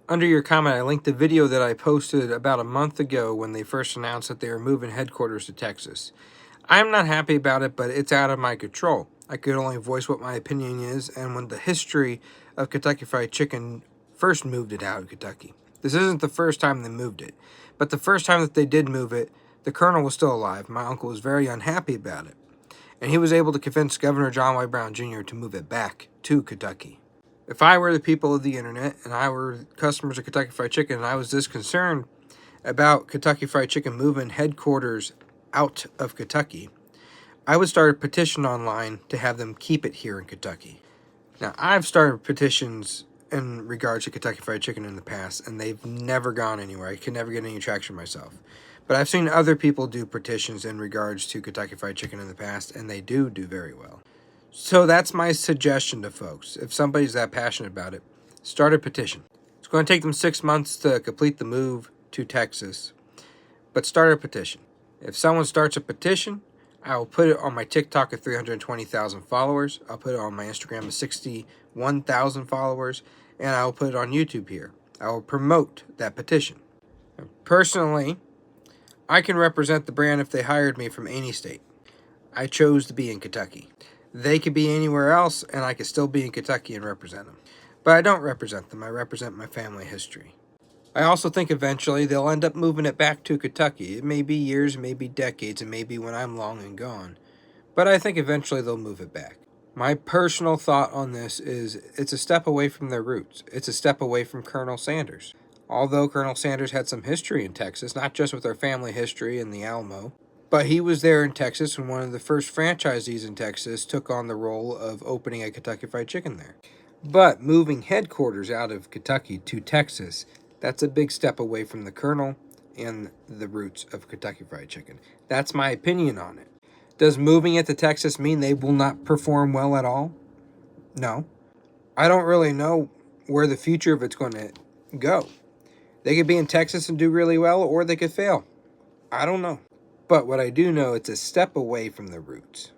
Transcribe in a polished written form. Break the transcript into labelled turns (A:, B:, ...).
A: Under your comment, I linked the video that I posted about a month ago when they first announced that they were moving headquarters to Texas. I'm not happy about it, but it's out of my control. I could only voice what my opinion is, and when the history of Kentucky Fried Chicken first moved it out of Kentucky. This isn't the first time they moved it, but the first time that they did move it, the colonel was still alive. My uncle was very unhappy about it, and he was able to convince Governor John Y. Brown Jr. to move it back to Kentucky. If I were the people of the internet, and I were customers of Kentucky Fried Chicken, and I was this concerned about Kentucky Fried Chicken moving headquarters out of Kentucky, I would start a petition online to have them keep it here in Kentucky. Now, I've started petitions in regards to Kentucky Fried Chicken in the past, and they've never gone anywhere. I can never get any traction myself. But I've seen other people do petitions in regards to Kentucky Fried Chicken in the past, and they do very well. So that's my suggestion to folks. If somebody's that passionate about it, start a petition. It's going to take them 6 months to complete the move to Texas, but start a petition. If someone starts a petition, I will put it on my TikTok at 320,000 followers. I'll put it on my Instagram at 61,000 followers, and I will put it on YouTube here. I will promote that petition. Personally, I can represent the brand if they hired me from any state. I chose to be in Kentucky. They could be anywhere else, and I could still be in Kentucky and represent them. But I don't represent them. I represent my family history. I also think eventually they'll end up moving it back to Kentucky. It may be years, it may be decades, it may be when I'm long and gone. But I think eventually they'll move it back. My personal thought on this is it's a step away from their roots. It's a step away from Colonel Sanders. Although Colonel Sanders had some history in Texas, not just with our family history in the Alamo, but he was there in Texas when one of the first franchisees in Texas took on the role of opening a Kentucky Fried Chicken there. But moving headquarters out of Kentucky to Texas, that's a big step away from the Colonel and the roots of Kentucky Fried Chicken. That's my opinion on it. Does moving it to Texas mean they will not perform well at all? No. I don't really know where the future of it's going to go. They could be in Texas and do really well, or they could fail. I don't know. But what I do know, it's a step away from the roots.